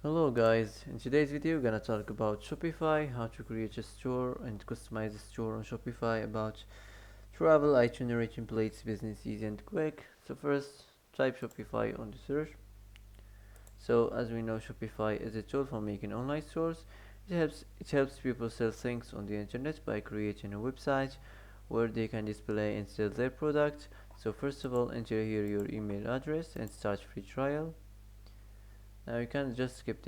Hello guys, in today's video we're gonna talk about Shopify, how to create a store and customize a store on Shopify, about travel itinerary templates, business easy and quick. So first, type Shopify on the search. So as we know, Shopify is a tool for making online stores. It helps people sell things on the internet by creating a website where they can display and sell their products. So first of all, enter here your email address and start free trial. Now you can just skip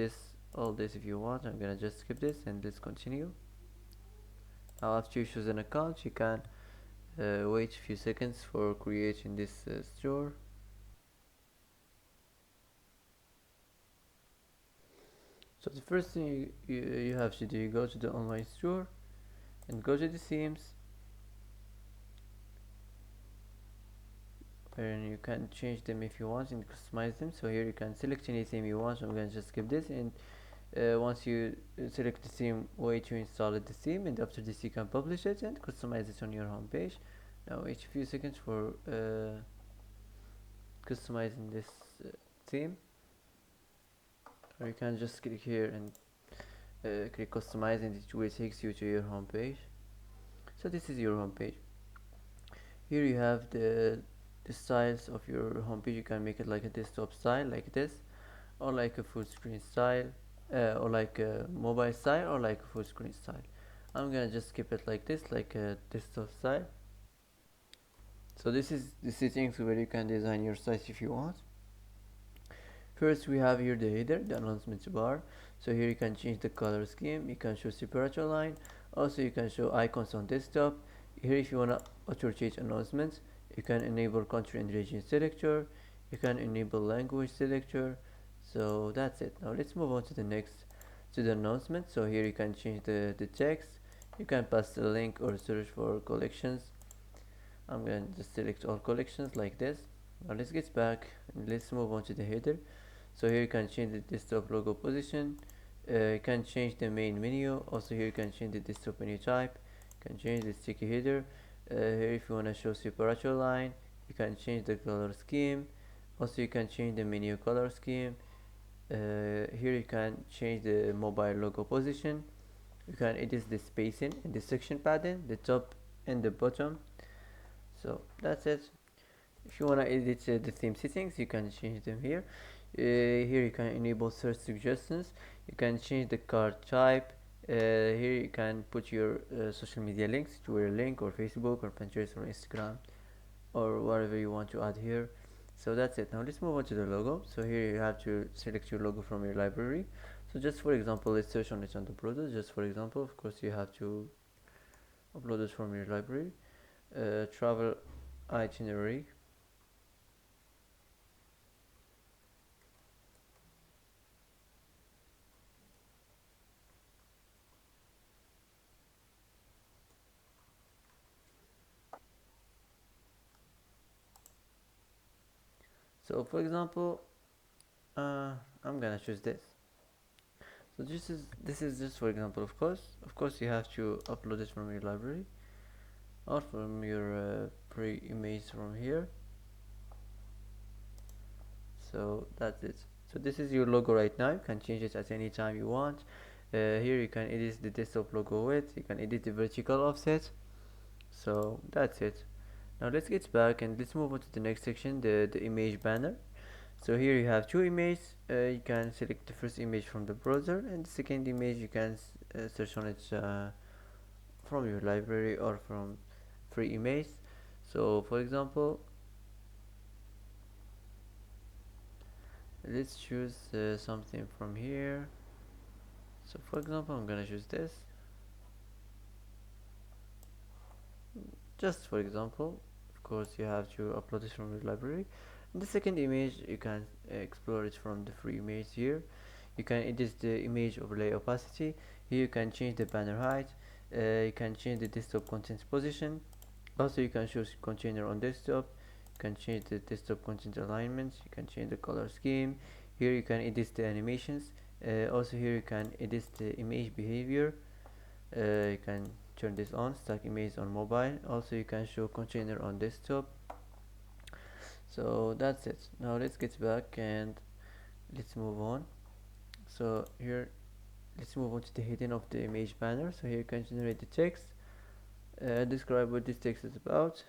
all this if you want. I'm gonna just skip this and let's continue. Now after you choose an account, you can wait a few seconds for creating this store. So the first thing you have to do, you go to the online store and go to the themes, and you can change them if you want and customize them. So here you can select any theme you want. So I'm gonna just skip this, and once you select the theme, wait to install the theme, and after this you can publish it and customize it on your home page. Now wait a few seconds for customizing this theme, or you can just click here and click customize, and it will take you to your home page. So this is your home page. Here you have the styles of your home page. You can make it like a desktop style like this, or like a full screen style, or like a mobile style, or like a full screen style. I'm gonna just skip it like this, like a desktop style. So this is the settings where you can design your site if you want. First we have here the header, the announcement bar. So here you can change the color scheme, you can show separator line, also you can show icons on desktop. Here if you want to auto change announcements, you can enable country and region selector, you can enable language selector. So that's it. Now let's move on to the next, to the announcement. So here you can change the text, you can pass the link or search for collections. I'm going to just select all collections like this. Now let's get back and let's move on to the header. So here you can change the desktop logo position, you can change the main menu. Also here you can change the desktop menu type, you can change the sticky header. Here if you want to show separator line, you can change the color scheme. Also you can change the menu color scheme. Here you can change the mobile logo position, you can edit the spacing and the section pattern, the top and the bottom. So that's it. If you want to edit the theme settings, you can change them here. Here you can enable search suggestions, you can change the card type. Here you can put your social media links, to your link or Facebook or Pinterest or Instagram or whatever you want to add here. So that's it. Now let's move on to the logo. So here you have to select your logo from your library. So just for example, let's search on it on the browser. Just for example, of course you have to upload it from your library. Travel itinerary. So for example, I'm gonna choose this. So this is just for example. Of course you have to upload it from your library or from your pre-image from here. So that's it. So this is your logo right now. You can change it at any time you want. Here you can edit the desktop logo width, you can edit the vertical offset. So that's it. Now let's get back and let's move on to the next section, the image banner. So here you have two images. You can select the first image from the browser, and the second image you can search on it from your library or from free image. So for example, let's choose something from here. So for example, I'm gonna choose this, just for example. Of course you have to upload it from your library. And the second image you can explore it from the free image here. You can edit the image overlay opacity. Here you can change the banner height, you can change the desktop content position. Also you can choose container on desktop, you can change the desktop content alignments, you can change the color scheme. Here you can edit the animations. Also here you can edit the image behavior. You can turn this on, stack image on mobile. Also you can show container on desktop. So that's it. Now let's get back and let's move on. So here, let's move on to the heading of the image banner. So here you can generate the text, describe what this text is about.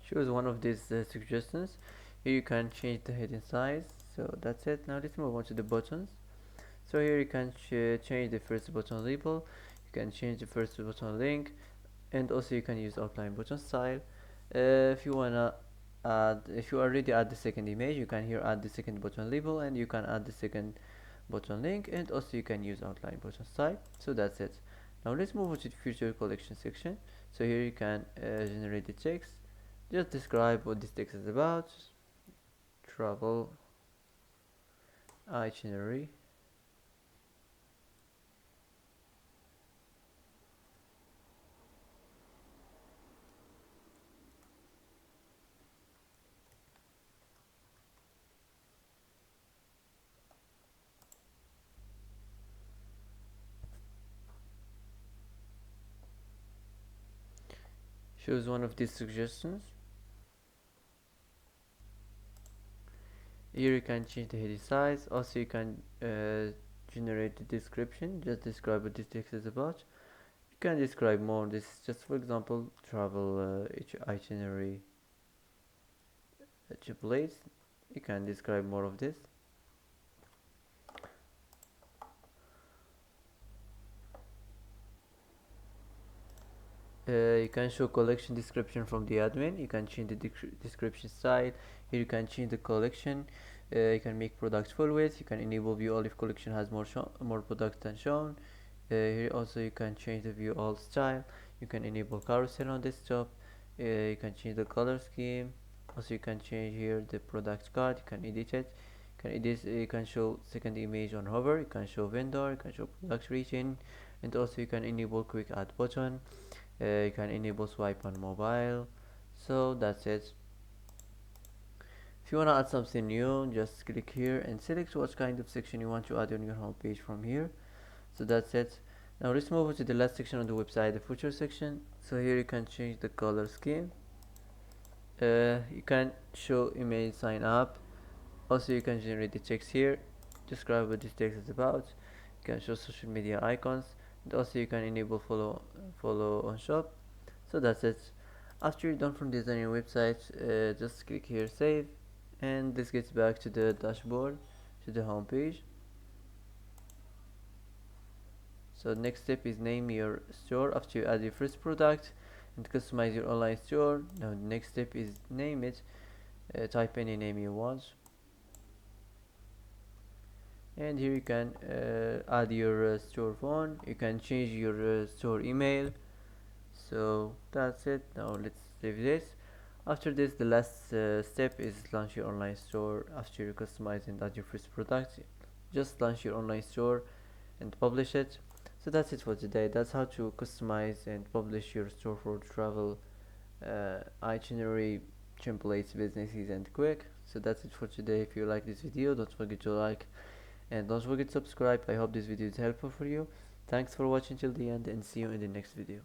Choose one of these suggestions. Here you can change the heading size. So that's it. Now let's move on to the buttons. So here you can change the first button label, you can change the first button link, and also you can use outline button style. If you wanna add, if you already add the second image, you can here add the second button label, and you can add the second button link, and also you can use outline button style. So that's it. Now let's move on to the future collection section. So here you can generate the text. Just describe what this text is about. Travel itinerary. Choose one of these suggestions. Here you can change the heading size. Also you can generate the description. Just describe what this text is about. You can describe more. This is just, for example, travel itinerary place. You can describe more of this. You can show collection description from the admin. You can change the description style. Here you can change the collection. You can make products full width. You can enable view all if collection has more products than shown. Here also you can change the view all style. You can enable carousel on desktop. You can change the color scheme. Also you can change here the product card. You can edit it. You can show second image on hover. You can show vendor. You can show product region, and also you can enable quick add button. You can enable swipe on mobile. So that's it. If you want to add something new, just click here and select what kind of section you want to add on your home page from here. So that's it. Now let's move on to the last section on the website, the footer section. So here you can change the color scheme. You can show email sign up. Also you can generate the text here, describe what this text is about. You can show social media icons, and also you can enable follow on shop. So that's it. After you're done from designing your website, just click here save, and this gets back to the dashboard, to the home page. So the next step is name your store after you add your first product and customize your online store. Now the next step is name it. Type any name you want, and here you can add your store phone. You can change your store email. So that's it. Now let's save this. After this, the last step is launch your online store. After you customize and add your first product, just launch your online store and publish it. So that's it for today. That's how to customize and publish your store for travel itinerary templates, businesses, and quick. So that's it for today. If you like this video, don't forget to like and don't forget to subscribe. I hope this video is helpful for you. Thanks for watching till the end, and see you in the next video.